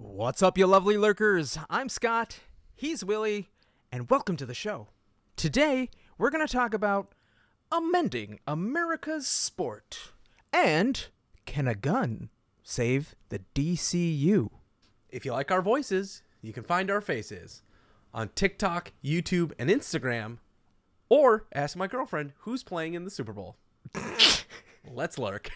What's up, you lovely lurkers? I'm Scott, he's Willy, and welcome to the show. Today, we're going to talk about amending America's sport and can a gun save the DCU? If you like our voices, you can find our faces on TikTok, YouTube, and Instagram, or ask my girlfriend who's playing in the Super Bowl. Let's lurk.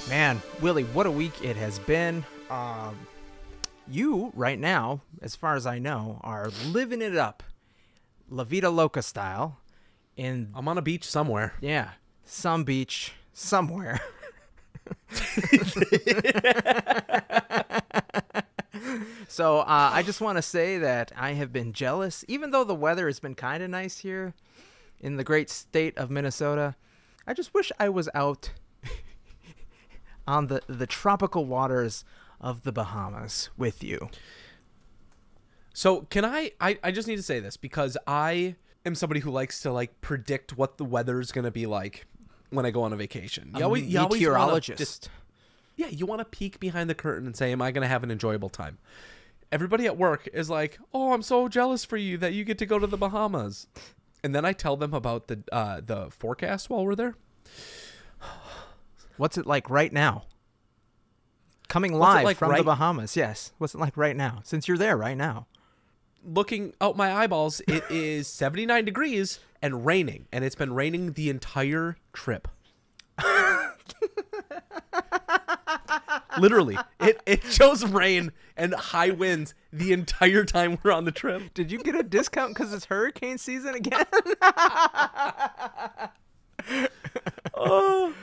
Man, Willy, what a week it has been. You, right now, as far as I know, are living it up, La Vida Loca style. I'm on a beach somewhere. Yeah, some beach, somewhere. So I just want to say that I have been jealous, even though the weather has been kind of nice here in the great state of Minnesota. I just wish I was out on the tropical waters of the Bahamas with you. So can I just need to say this because I am somebody who likes to predict what the weather is going to be like when I go on a vacation. You always meteorologist. You want to peek behind the curtain and say, am I going to have an enjoyable time? Everybody at work is like, oh, I'm so jealous for you that you get to go to the Bahamas. And then I tell them about the forecast while we're there. What's it like right now? Coming live from the Bahamas, yes. What's it like right now? Since you're there right now. Looking out my eyeballs, it is 79 degrees and raining. And it's been raining the entire trip. Literally. It shows rain and high winds the entire time we're on the trip. Did you get a discount because it's hurricane season again? Oh.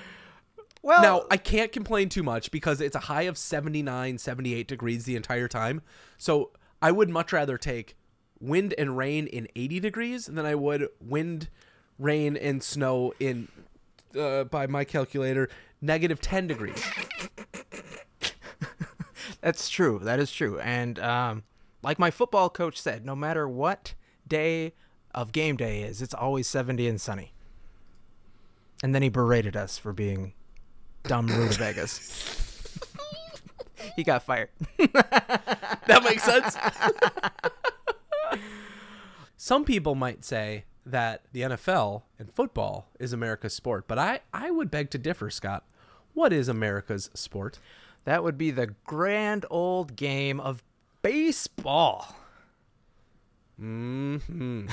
Well, now, I can't complain too much because it's a high of 79, 78 degrees the entire time. So I would much rather take wind and rain in 80 degrees than I would wind, rain, and snow in, by my calculator, negative 10 degrees. That's true. That is true. And like my football coach said, no matter what day of game day is, it's always 70 and sunny. And then he berated us for being dumb rutabagas. He got fired. That makes sense. Some people might say that the NFL and football is America's sport, but I would beg to differ, Scott. What is America's sport? That would be the grand old game of baseball. Mm-hmm.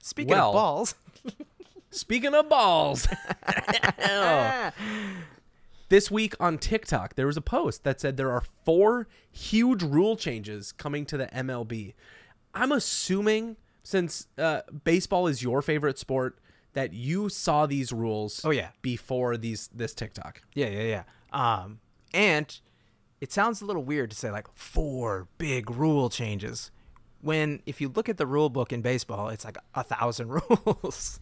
Speaking of balls. Speaking of balls. This week on TikTok, there was a post that said there are 4 huge rule changes coming to the MLB. I'm assuming, since baseball is your favorite sport, that you saw these rules before this TikTok. Yeah. And it sounds a little weird to say 4 big rule changes when if you look at the rule book in baseball, it's 1,000 rules.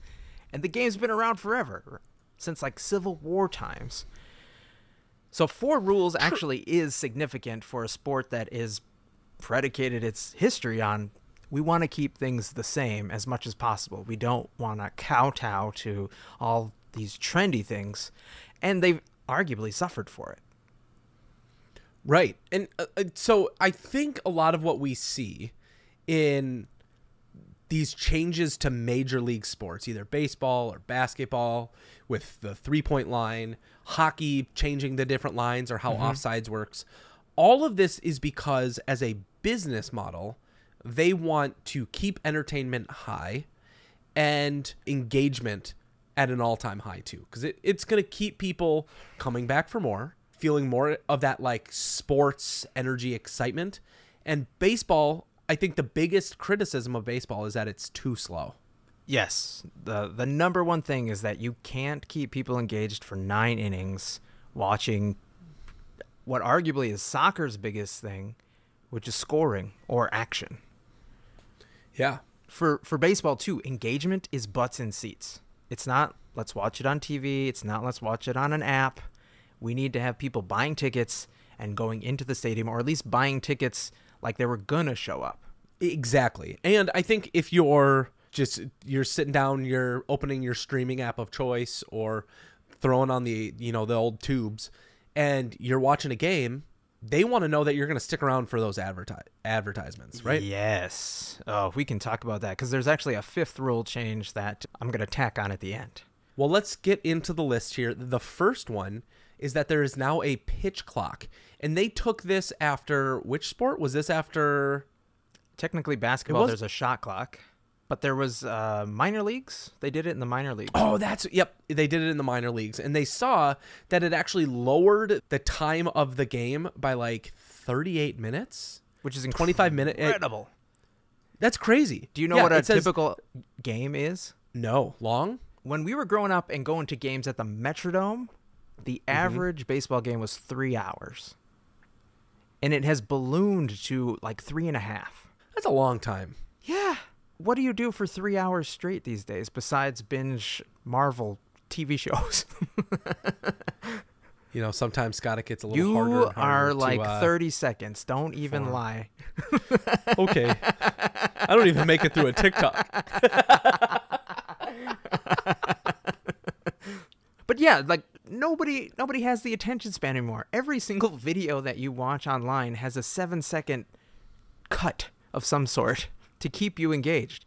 And the game's been around forever, since Civil War times. So 4 rules actually is significant for a sport that is predicated its history on we want to keep things the same as much as possible. We don't want to kowtow to all these trendy things. And they've arguably suffered for it. Right. And so I think a lot of what we see in these changes to major league sports, either baseball or basketball with the 3-point line, hockey changing the different lines or how offsides works, all of this is because as a business model, they want to keep entertainment high and engagement at an all-time high too, because it's going to keep people coming back for more, feeling more of that sports energy excitement. And baseball, I think the biggest criticism of baseball is that it's too slow. Yes. The number one thing is that you can't keep people engaged for 9 innings watching what arguably is soccer's biggest thing, which is scoring or action. Yeah. For baseball, too, engagement is butts in seats. It's not, let's watch it on TV. It's not, let's watch it on an app. We need to have people buying tickets and going into the stadium, or at least buying tickets like they were gonna show up. Exactly. And I think if you're sitting down, you're opening your streaming app of choice or throwing on the old tubes and you're watching a game, they want to know that you're going to stick around for those advertisements, right? Yes. Oh, we can talk about that because there's actually a fifth rule change that I'm going to tack on at the end. Well, let's get into the list here. The first one is that there is now a pitch clock, and they took this after which sport? Was this after? Technically basketball, there's a shot clock, but there was minor leagues. They did it in the minor leagues. Oh, yep. They did it in the minor leagues, and they saw that it actually lowered the time of the game by like 38 minutes, which is 25 minutes. Incredible. That's crazy. Do you know what a typical game is? No. Long? When we were growing up and going to games at the Metrodome, the average baseball game was 3 hours, and it has ballooned to like 3.5. That's a long time. Yeah. What do you do for 3 hours straight these days besides binge Marvel TV shows? Sometimes, Scott, it gets a little harder and harder. You are like 30 seconds. Don't even lie. Okay. I don't even make it through a TikTok. But yeah, like nobody has the attention span anymore. Every single video that you watch online has a 7-second cut of some sort to keep you engaged.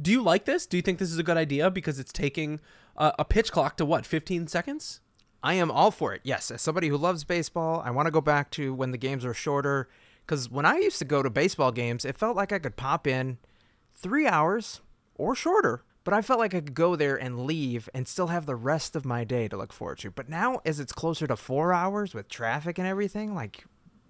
Do you like this? Do you think this is a good idea because it's taking a pitch clock to 15 seconds? I am all for it. Yes, as somebody who loves baseball, I want to go back to when the games were shorter, because when I used to go to baseball games, it felt like I could pop in 3 hours or shorter, but I felt like I could go there and leave and still have the rest of my day to look forward to. But now, as it's closer to 4 hours with traffic and everything, like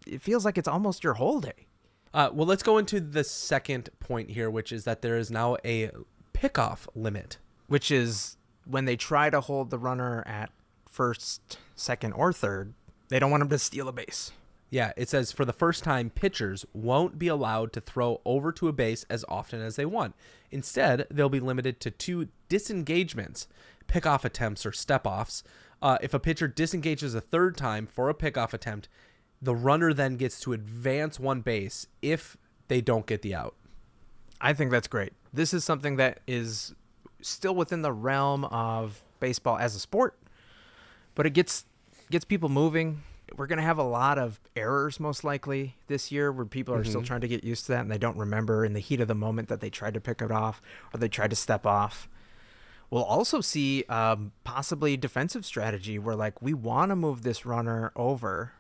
it feels like it's almost your whole day. Well, let's go into the second point here, which is that there is now a pickoff limit. Which is when they try to hold the runner at first, second, or third, they don't want him to steal a base. Yeah, it says for the first time, pitchers won't be allowed to throw over to a base as often as they want. Instead, they'll be limited to 2 disengagements, pickoff attempts or step-offs. If a pitcher disengages a third time for a pickoff attempt, the runner then gets to advance 1 base if they don't get the out. I think that's great. This is something that is still within the realm of baseball as a sport, but it gets people moving. We're going to have a lot of errors most likely this year where people are still trying to get used to that and they don't remember in the heat of the moment that they tried to pick it off or they tried to step off. We'll also see possibly defensive strategy where like we want to move this runner over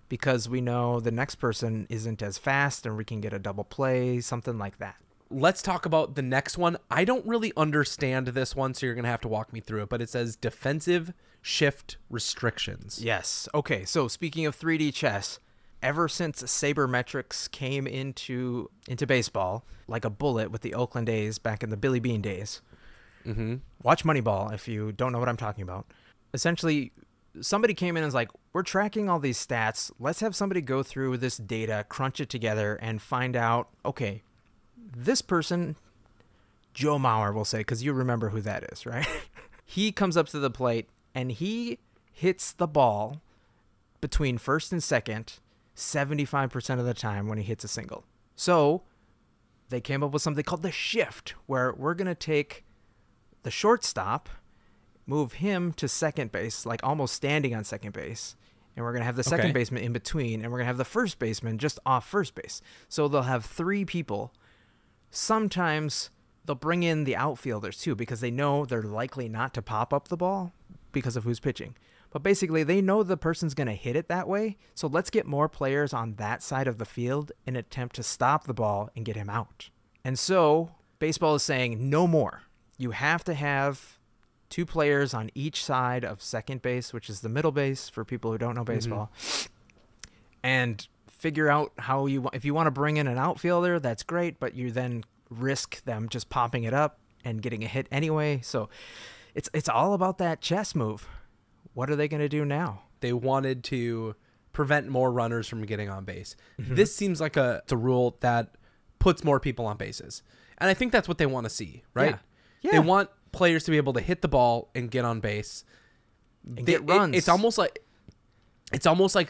because we know the next person isn't as fast and we can get a double play, something like that. Let's talk about the next one. I don't really understand this one, so you're going to have to walk me through it, but it says defensive shift restrictions. Yes. Okay, so speaking of 3D chess, ever since sabermetrics came into baseball, like a bullet with the Oakland A's back in the Billy Bean days, watch Moneyball if you don't know what I'm talking about. Essentially, somebody came in and was like, we're tracking all these stats. Let's have somebody go through this data, crunch it together, and find out, okay, this person, Joe Mauer, we'll say, because you remember who that is, right? He comes up to the plate, and he hits the ball between first and second 75% of the time when he hits a single. So they came up with something called the shift, where we're going to take the shortstop, move him to second base, like almost standing on second base, and we're going to have the second baseman in between, and we're going to have the first baseman just off first base. So they'll have 3 people. Sometimes they'll bring in the outfielders too because they know they're likely not to pop up the ball because of who's pitching. But basically, they know the person's going to hit it that way, so let's get more players on that side of the field in an attempt to stop the ball and get him out. And so baseball is saying no more. You have to have 2 players on each side of second base, which is the middle base for people who don't know baseball, and figure out how if you want to bring in an outfielder, that's great, but you then risk them just popping it up and getting a hit anyway. So it's all about that chess move. What are they going to do now? They wanted to prevent more runners from getting on base. This seems like it's a rule that puts more people on bases. And I think that's what they want to see, right? Yeah. They want players to be able to hit the ball and get on base. And get runs. It's almost like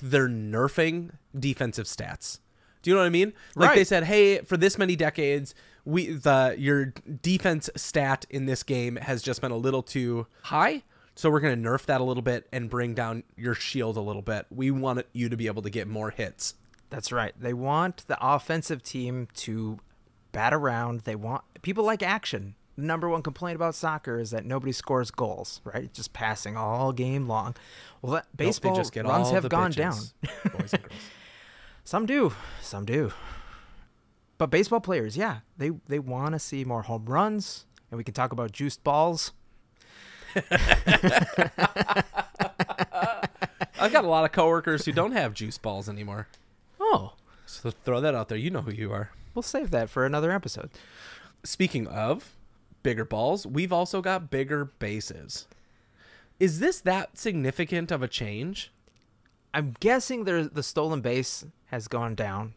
they're nerfing defensive stats. Do you know what I mean? Like Right. they said, hey, for this many decades, your defense stat in this game has just been a little too high. So we're going to nerf that a little bit and bring down your shield a little bit. We want you to be able to get more hits. That's right. They want the offensive team to bat around. They want people like action. The number one complaint about soccer is that nobody scores goals, right? Just passing all game long. Well, baseball runs have gone down. Boys and girls. Some do. But baseball players, yeah, they want to see more home runs, and we can talk about juiced balls. I've got a lot of coworkers who don't have juice balls anymore. Oh, So throw that out there. You know who you are. we'll save that for another episode. Speaking of bigger balls, we've also got bigger bases. Is this that significant of a change? I'm guessing the stolen base has gone down.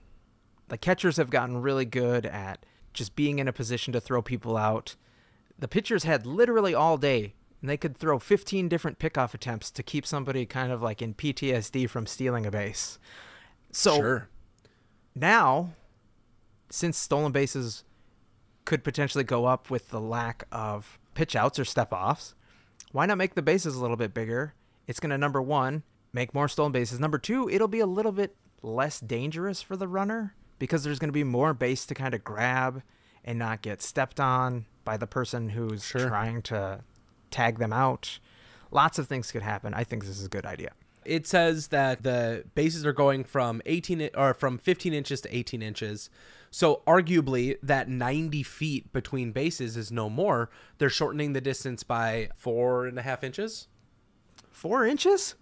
The catchers have gotten really good at just being in a position to throw people out. The pitchers had literally all day, and they could throw 15 different pickoff attempts to keep somebody kind of like in PTSD from stealing a base. So Sure. now, since stolen bases could potentially go up with the lack of pitch outs or step offs, why not make the bases a little bit bigger? It's going to, number one, make more stolen bases. Number two, it'll be a little bit less dangerous for the runner because there's going to be more base to kind of grab and not get stepped on by the person who's trying to tag them out. Lots of things could happen. I think this is a good idea. It says that the bases are going from 15 inches to 18 inches. So arguably that 90 feet between bases is no more. They're shortening the distance by 4.5 inches. 4 inches?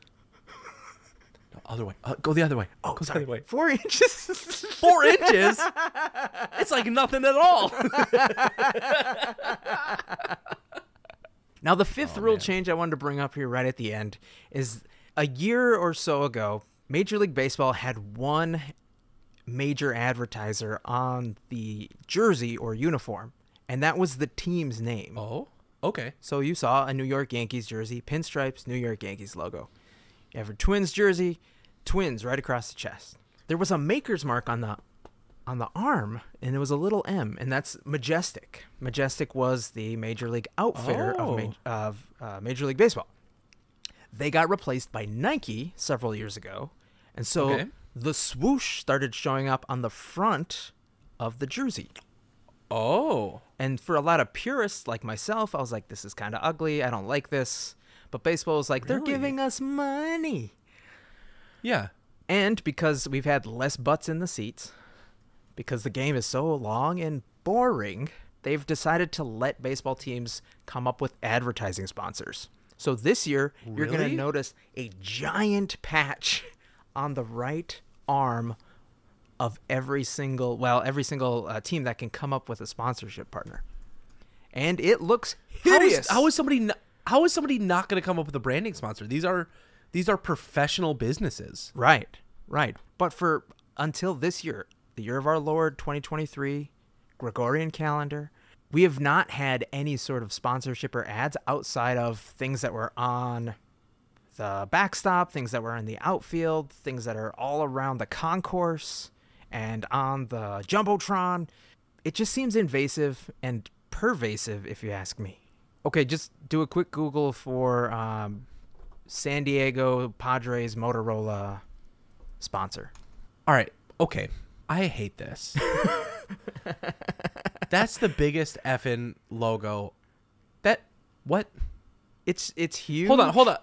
No, other way. Go the other way. Oh, Go sorry. the other way. 4 inches? 4 inches? It's like nothing at all. Now, the fifth rule change I wanted to bring up here right at the end is a year or so ago, Major League Baseball had one major advertiser on the jersey or uniform, and that was the team's name. Oh, okay. So you saw a New York Yankees jersey, pinstripes, New York Yankees logo. You have a Twins jersey, Twins right across the chest. There was a maker's mark on the arm, and it was a little M, and that's Majestic. Majestic was the Major League outfitter of Major League Baseball. They got replaced by Nike several years ago, and so the swoosh started showing up on the front of the jersey. Oh. And for a lot of purists like myself, I was like, this is kind of ugly. I don't like this. But baseball was like, they're giving us money. Yeah. And because we've had less butts in the seats, because the game is so long and boring, they've decided to let baseball teams come up with advertising sponsors. So this year, you're going to notice a giant patch on the right arm of every single team that can come up with a sponsorship partner. And it looks hideous. How is somebody not going to come up with a branding sponsor? These are professional businesses. Right. But until this year, the year of our Lord 2023, Gregorian calendar, we have not had any sort of sponsorship or ads outside of things that were on the backstop, things that were in the outfield, things that are all around the concourse and on the Jumbotron. It just seems invasive and pervasive, if you ask me. Okay, just do a quick Google for San Diego Padres Motorola sponsor. All right. Okay. I hate this. That's the biggest effing logo. What? It's huge. Hold on.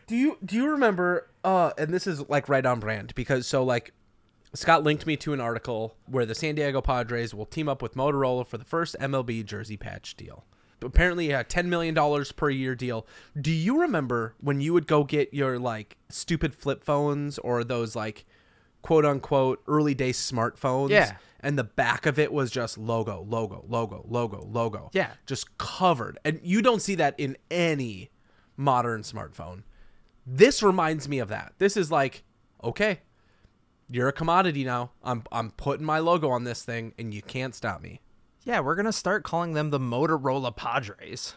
Do you remember? And this is like right on brand because Scott linked me to an article where the San Diego Padres will team up with Motorola for the first MLB jersey patch deal. Apparently a $10 million per year deal. Do you remember when you would go get your stupid flip phones or those quote unquote early day smartphones? Yeah. And the back of it was just logo. Yeah. Just covered. And you don't see that in any modern smartphone. This reminds me of that. This is okay, you're a commodity now. I'm putting my logo on this thing and you can't stop me. Yeah, we're going to start calling them the Motorola Padres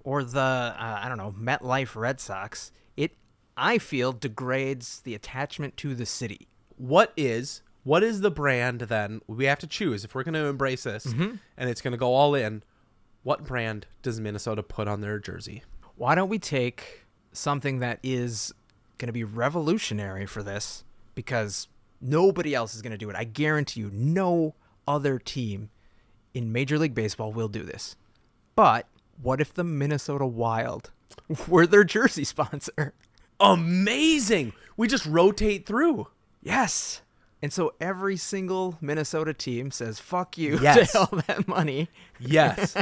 or the, MetLife Red Sox. It, I feel, degrades the attachment to the city. What is what is the brand then? We have to choose if we're going to embrace this and it's going to go all in. What brand does Minnesota put on their jersey? Why don't we take something that is going to be revolutionary for this, because nobody else is going to do it. I guarantee you no other team in Major League Baseball will do this. But what if the Minnesota Wild were their jersey sponsor? Amazing. We just rotate through. Yes. And so every single Minnesota team says, fuck you Yes. to all that money. Yes.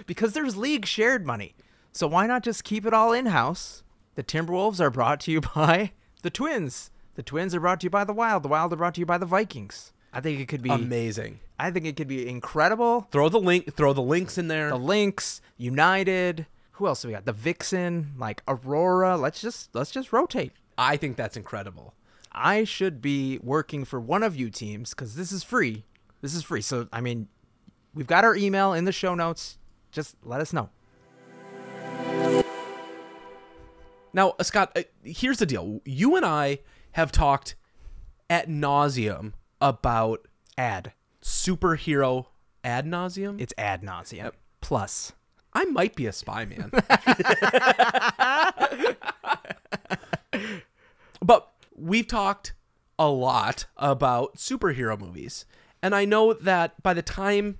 Because there's league shared money. So why not just keep it all in-house? The Timberwolves are brought to you by the Twins. The Twins are brought to you by the Wild. The Wild are brought to you by the Vikings. I think it could be amazing. I think it could be incredible. Throw the links in there. The Lynx, United. Who else do we got? The Vixen, like Aurora. Let's just rotate. I think that's incredible. I should be working for one of you teams because this is free. This is free. So, I mean, we've got our email in the show notes. Just let us know. Now, Scott, here's the deal. You and I have talked ad nauseum about superhero ad nauseum. It's ad nauseum. Plus. I might be a spy, man. But we've talked a lot about superhero movies. And I know that by the time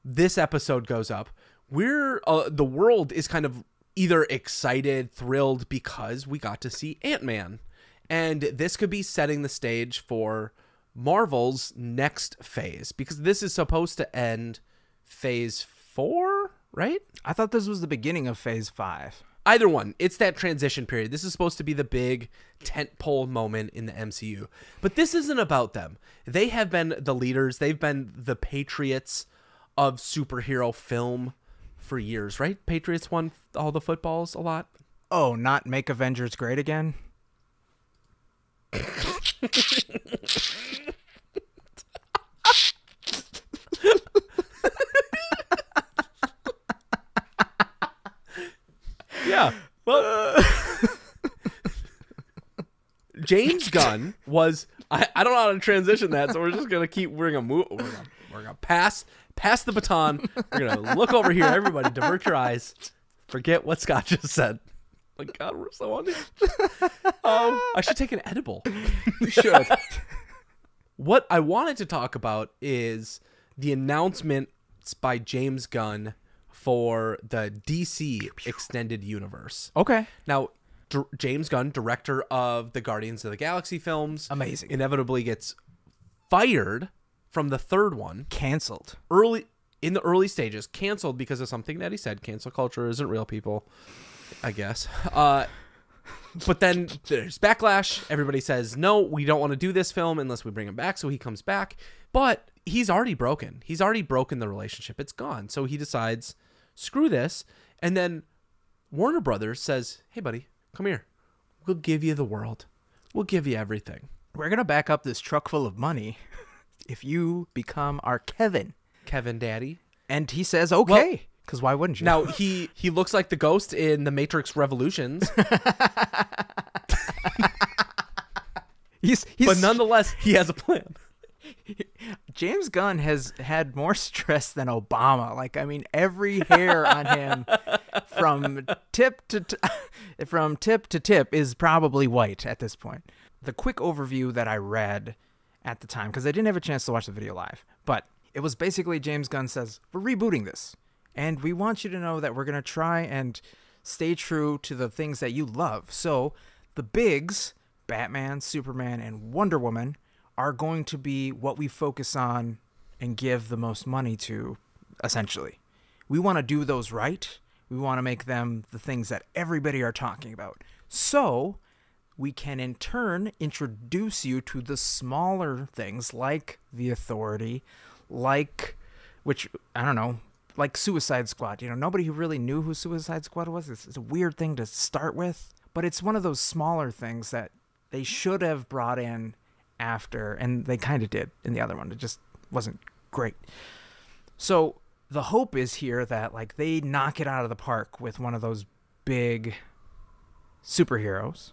this episode goes up, the world is kind of either excited, thrilled because we got to see Ant-Man. And this could be setting the stage for Marvel's next phase, because this is supposed to end phase 4, right? I thought this was the beginning of phase 5. Either one. It's that transition period. This is supposed to be the big tentpole moment in the MCU. But this isn't about them. They have been the leaders. They've been the patriots of superhero film for years, right? Patriots won all the footballs a lot. Oh, not make Avengers great again? Yeah. Well, James Gunn was I don't know how to transition that, so we're just gonna we're gonna pass the baton. We're gonna look over here, everybody, divert your eyes. Forget what Scott just said. Oh my God, we're so on it. I should take an edible. You should. What I wanted to talk about is the announcements by James Gunn for the DC Extended Universe. Okay. Now, James Gunn, director of the Guardians of the Galaxy films, Amazing. inevitably gets fired from the third one. Canceled. In the early stages. Canceled because of something that he said. Cancel culture isn't real, people, I guess. But then there's backlash. Everybody says, no, we don't want to do this film unless we bring him back. So he comes back. But he's already broken. He's already broken the relationship. It's gone. So he decides, screw this. And then Warner Brothers says, hey, buddy, come here. We'll give you the world. We'll give you everything. We're going to back up this truck full of money if you become our Kevin. Kevin Daddy. And he says, okay. Because why wouldn't you? Now, he looks like the ghost in the Matrix Revolutions. But nonetheless, he has a plan. James Gunn has had more stress than Obama. Like, I mean, every hair on him from tip to tip is probably white at this point. The quick overview that I read at the time, because I didn't have a chance to watch the video live, but it was basically James Gunn says, we're rebooting this. And we want you to know that we're going to try and stay true to the things that you love. So the bigs, Batman, Superman, and Wonder Woman, are going to be what we focus on and give the most money to, essentially. We want to do those right. We want to make them the things that everybody are talking about. So we can, in turn, introduce you to the smaller things like The Authority, like, which, I don't know, like Suicide Squad. You know, nobody who really knew who Suicide Squad was. It's a weird thing to start with, but it's one of those smaller things that they should have brought in after, and they kind of did in the other one. It just wasn't great. So the hope is here that, like, they knock it out of the park with one of those big superheroes,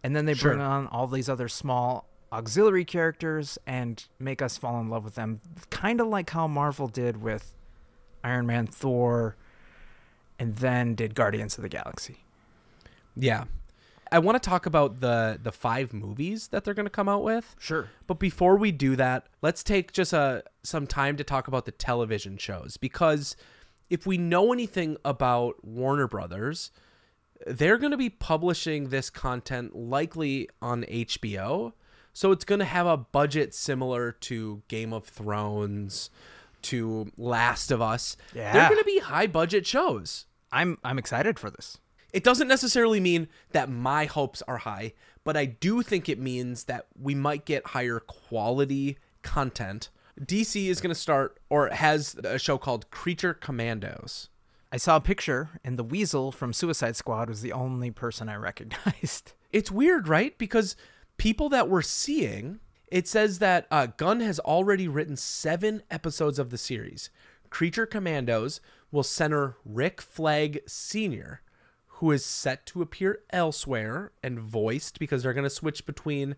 and then they bring on all these other small auxiliary characters and make us fall in love with them, kind of like how Marvel did with Iron Man, Thor, and then did Guardians of the Galaxy. Yeah. I want to talk about the 5 movies that they're going to come out with. Sure. But before we do that, let's take just some time to talk about the television shows, because if we know anything about Warner Brothers, they're going to be publishing this content likely on HBO. So it's going to have a budget similar to Game of Thrones, to Last of Us. Yeah. They're going to be high budget shows. I'm excited for this. It doesn't necessarily mean that my hopes are high, but I do think it means that we might get higher quality content. DC is going to start, or has a show called Creature Commandos. I saw a picture, and the Weasel from Suicide Squad was the only person I recognized. It's weird, right? Because people that we're seeing, it says that Gunn has already written 7 episodes of the series. Creature Commandos will center Rick Flag Sr., who is set to appear elsewhere and voiced, because they're going to switch between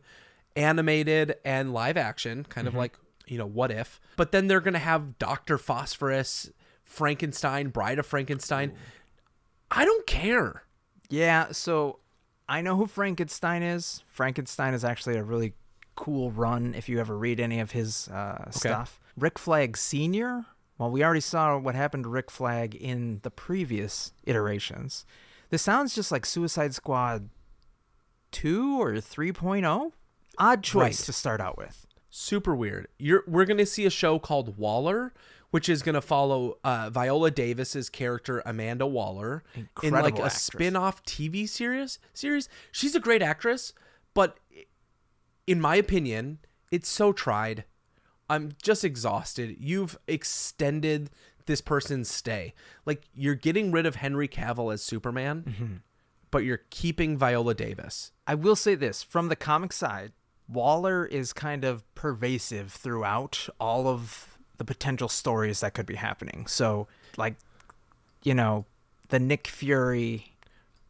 animated and live action, kind of like, What If. But then they're going to have Dr. Phosphorus, Frankenstein, Bride of Frankenstein. Ooh. I don't care. Yeah, so I know who Frankenstein is. Frankenstein is actually a really cool run if you ever read any of his stuff. Rick Flag Sr., well, we already saw what happened to Rick Flag in the previous iterations. This sounds just like Suicide Squad 2 or 3.0. Odd choice to start out with. Super weird. We're going to see a show called Waller, which is going to follow Viola Davis's character Amanda Waller. Incredible in like a actress. spin-off TV series. She's a great actress, but in my opinion, it's so tried. I'm just exhausted. You've extended this person's stay. Like, you're getting rid of Henry Cavill as Superman, but you're keeping Viola Davis. I will say this, from the comic side, Waller is kind of pervasive throughout all of the potential stories that could be happening. So, like, the Nick Fury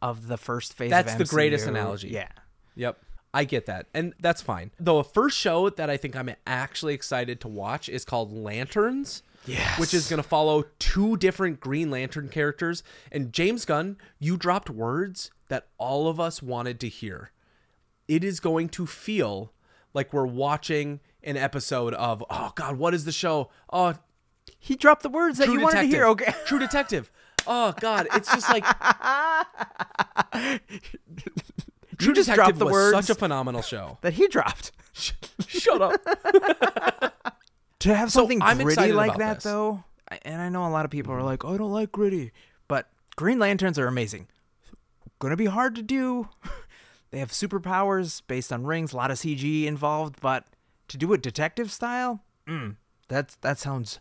of the first phase of MCU. That's the greatest analogy. Yeah. Yep. I get that. And that's fine. Though a first show that I think I'm actually excited to watch is called Lanterns. Yes. Which is going to follow 2 different Green Lantern characters. And James Gunn, you dropped words that all of us wanted to hear. It is going to feel like we're watching an episode of, oh God, what is the show? Oh, he dropped the words that you wanted to hear. Okay. True Detective. Oh God, it's just like True Detective the was words such a phenomenal show that he dropped. Shut up. To have something gritty like that, this. though, and I know a lot of people are like, oh, I don't like gritty, but Green Lanterns are amazing. Gonna be hard to do. They have superpowers based on rings, a lot of CG involved, but to do it detective style, that sounds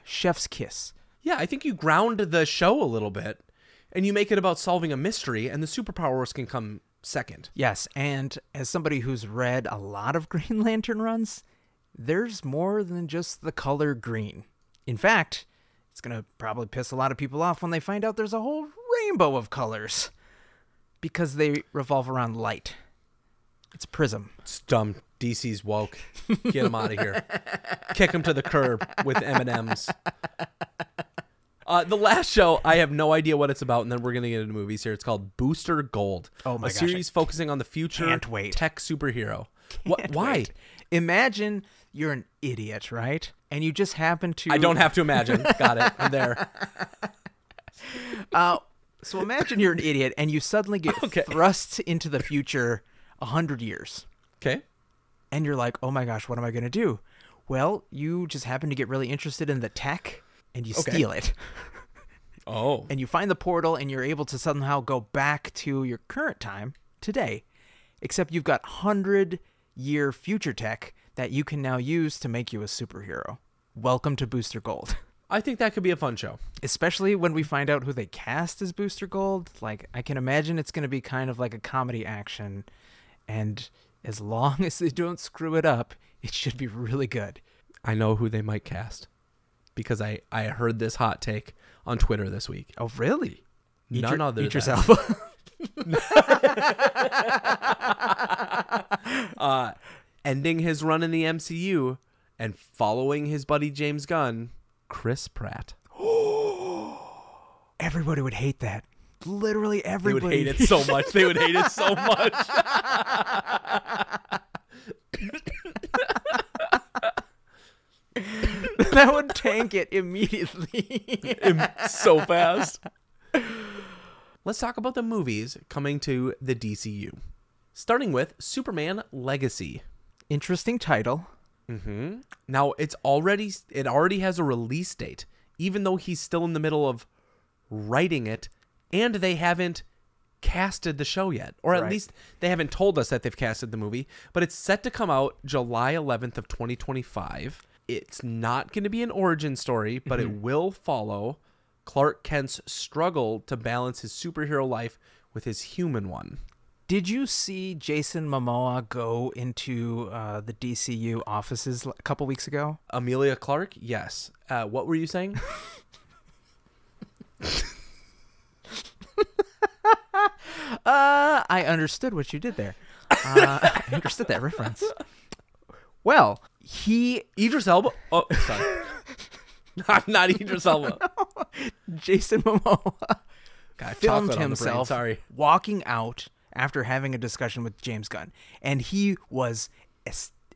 chef's kiss. Yeah, I think you ground the show a little bit, and you make it about solving a mystery, and the superpowers can come second. Yes, and as somebody who's read a lot of Green Lantern runs, there's more than just the color green. In fact, it's going to probably piss a lot of people off when they find out there's a whole rainbow of colors, because they revolve around light. It's Prism. It's dumb. DC's woke. Get him out of here. Kick him to the curb with M&Ms. The last show, I have no idea what it's about, and then we're going to get into movies here. It's called Booster Gold. Oh my gosh. A series focusing on the future tech superhero. Why? Wait. Imagine you're an idiot, right? And you just happen to... I don't have to imagine. Got it. I'm there. So imagine you're an idiot, and you suddenly get thrust into the future 100 years. Okay. And you're like, oh my gosh, what am I going to do? Well, you just happen to get really interested in the tech, and you steal it. Oh. And you find the portal, and you're able to somehow go back to your current time today. Except you've got 100-year future tech that you can now use to make you a superhero. Welcome to Booster Gold. I think that could be a fun show. Especially when we find out who they cast as Booster Gold. Like, I can imagine it's going to be kind of like a comedy action. And as long as they don't screw it up, it should be really good. I know who they might cast, because I heard this hot take on Twitter this week. Oh, really? Eat yourself. ending his run in the MCU and following his buddy James Gunn, Chris Pratt. Everybody would hate that. Literally everybody. They would hate it so much. They would hate it so much. That would tank it immediately. So fast. Let's talk about the movies coming to the DCU. Starting with Superman Legacy. Interesting title. Now, it already has a release date, even though he's still in the middle of writing it, and they haven't casted the show yet. Or at least they haven't told us that they've casted the movie, but it's set to come out July 11th of 2025. It's not going to be an origin story, but it will follow Clark Kent's struggle to balance his superhero life with his human one. Did you see Jason Momoa go into the DCU offices a couple weeks ago? Amelia Clark? Yes. What were you saying? I understood what you did there. I understood that reference. Well, Idris Elba? Oh, sorry. Not Idris Elba. Jason Momoa filmed himself himself walking out after having a discussion with James Gunn, and he was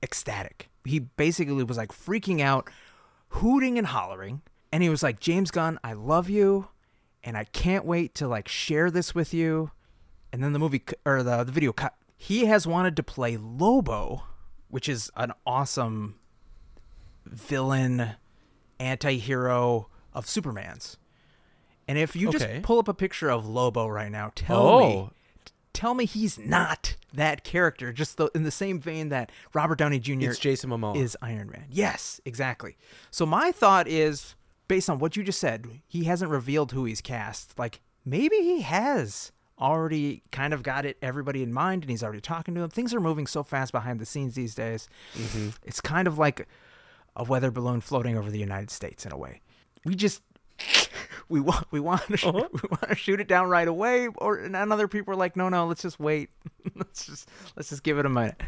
ecstatic. He basically was like freaking out, hooting and hollering, and he was like, James Gunn, I love you, and I can't wait to like share this with you. And then the movie or the video cut. He has wanted to play Lobo, which is an awesome villain, anti-hero of Superman's. And if you just pull up a picture of Lobo right now, tell me he's not that character, just in the same vein that Robert Downey Jr. It's Jason Momoa. Is Iron Man. Yes, exactly. So my thought is, based on what you just said, he hasn't revealed who he's cast. Like, maybe he has already kind of got everybody in mind, and he's already talking to them. Things are moving so fast behind the scenes these days. It's kind of like a weather balloon floating over the United States in a way. We want to shoot it down right away, and other people are like, no, let's just wait. let's just give it a minute.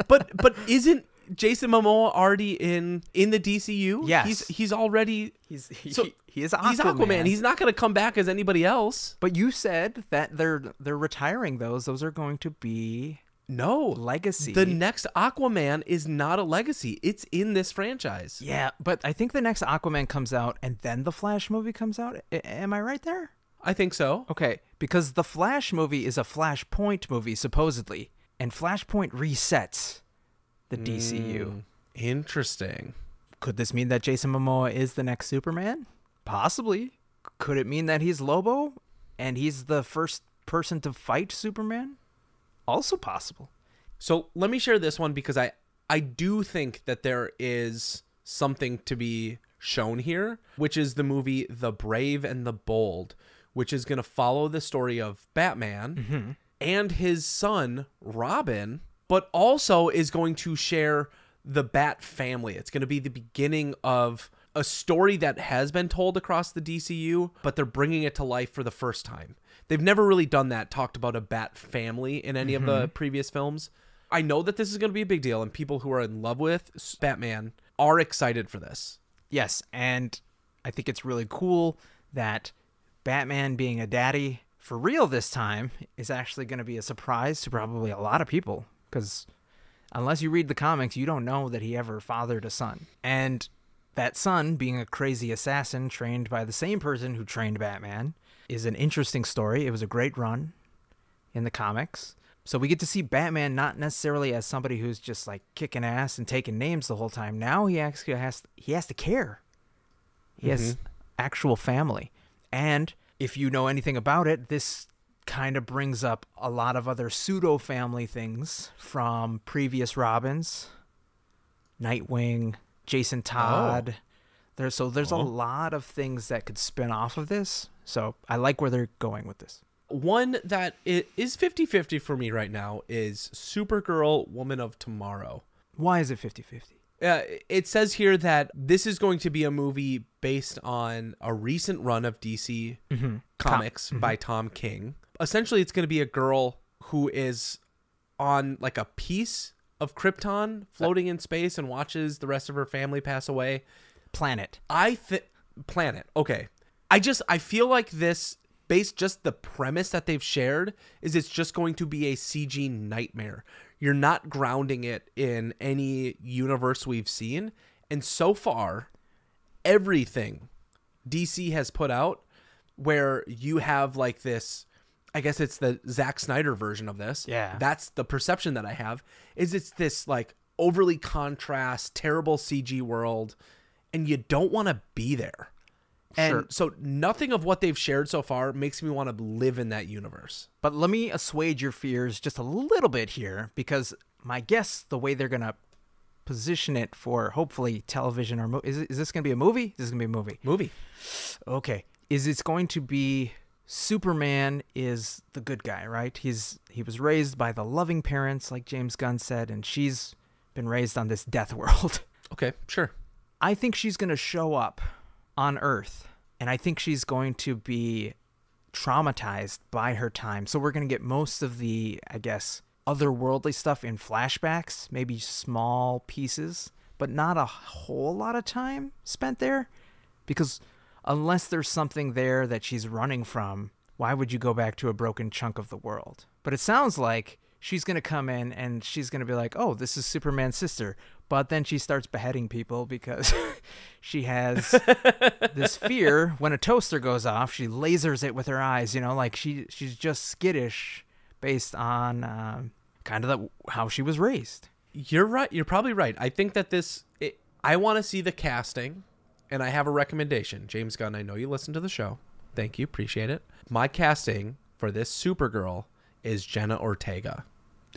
but isn't Jason Momoa already in the DCU? Yes, he's already he is Aquaman. He's Aquaman. He's not going to come back as anybody else. But you said that they're retiring those. Those are going to be legacy. The next Aquaman is not a legacy. It's in this franchise. Yeah, but I think the next Aquaman comes out and then the Flash movie comes out. Am I right there? I think so. Okay, because the Flash movie is a Flashpoint movie supposedly, and Flashpoint resets the DCU. Interesting. Could this mean that Jason Momoa is the next Superman? Possibly. Could it mean that he's Lobo and he's the first person to fight Superman? Also possible. So let me share this one because I do think that there is something to be shown here, which is the movie The Brave and the Bold, which is going to follow the story of Batman and his son, Robin, but also is going to share the Bat family. It's going to be the beginning of a story that has been told across the DCU, but they're bringing it to life for the first time. They've never really done that, talked about a Bat family in any of the previous films. I know that this is going to be a big deal, and people who are in love with Batman are excited for this. Yes, and I think it's really cool that Batman being a daddy for real this time is actually going to be a surprise to probably a lot of people, because unless you read the comics, you don't know that he ever fathered a son. And that son, being a crazy assassin trained by the same person who trained Batman, is an interesting story. It was a great run in the comics. So we get to see Batman not necessarily as somebody who's just like kicking ass and taking names the whole time. Now he actually has to care. He has actual family. And if you know anything about it, this kind of brings up a lot of other pseudo-family things from previous Robins, Nightwing, Jason Todd. There's a lot of things that could spin off of this. So I like where they're going with this. One that is 50-50 for me right now is Supergirl, Woman of Tomorrow. Why is it 50-50? It says here that this is going to be a movie based on a recent run of DC comics by Tom King. Essentially, it's going to be a girl who is on like a piece of Krypton floating in space and watches the rest of her family pass away. Planet. Planet. Okay. I feel like this, based just the premise that they've shared, is it's just going to be a CG nightmare. You're not grounding it in any universe we've seen. And so far, everything DC has put out where you have like this, I guess it's the Zack Snyder version of this. Yeah. That's the perception that I have, is it's this like overly contrast, terrible CG world, and you don't want to be there. And Sure. so nothing of what they've shared so far makes me want to live in that universe. But let me assuage your fears just a little bit here, because my guess, the way they're going to position it for hopefully television or is this going to be a movie? This is going to be a movie. Movie. Okay. Is it's going to be Superman is the good guy, right? He was raised by the loving parents, like James Gunn said, and she's been raised on this death world. Okay, sure. I think she's going to show up on Earth, and I think she's going to be traumatized by her time. So we're going to get most of the, I guess, otherworldly stuff in flashbacks, maybe small pieces, but not a whole lot of time spent there, because unless there's something there that she's running from, why would you go back to a broken chunk of the world? But it sounds like she's going to come in and she's going to be like, oh, this is Superman's sister. But then she starts beheading people because she has this fear. When a toaster goes off, she lasers it with her eyes, like she's just skittish based on kind of how she was raised. You're right. You're probably right. I think that I want to see the casting, and I have a recommendation. James Gunn, I know you listen to the show. Thank you. Appreciate it. My casting for this Supergirl is Jenna Ortega.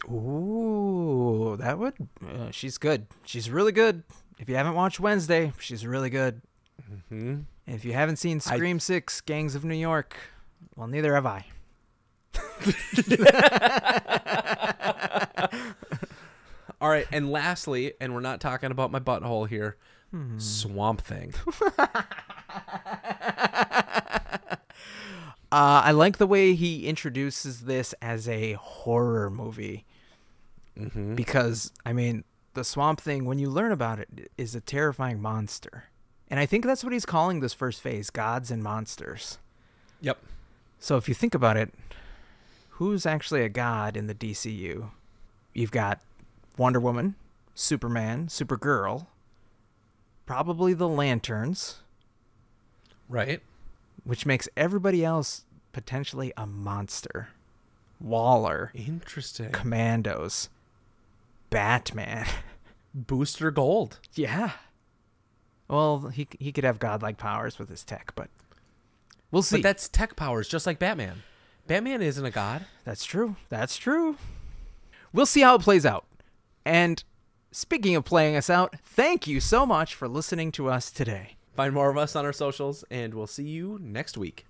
Ooh, that would... she's good. She's really good. If you haven't watched Wednesday, she's really good. Mm-hmm. And if you haven't seen Scream 6, Gangs of New York, well, neither have I. All right, and lastly, and we're not talking about my butthole here, Swamp Thing. I like the way he introduces this as a horror movie. Mm-hmm. Because, I mean, the Swamp Thing, when you learn about it, is a terrifying monster. And I think that's what he's calling this first phase, Gods and Monsters. Yep. So if you think about it, who's actually a god in the DCU? You've got Wonder Woman, Superman, Supergirl, probably the Lanterns. Right. Which makes everybody else potentially a monster. Waller. Interesting. Commandos. Batman. Booster Gold. Yeah. Well, he could have godlike powers with his tech, but we'll see. But that's tech powers, just like Batman. Batman isn't a god. That's true. That's true. We'll see how it plays out. And speaking of playing us out, thank you so much for listening to us today. Find more of us on our socials, and we'll see you next week.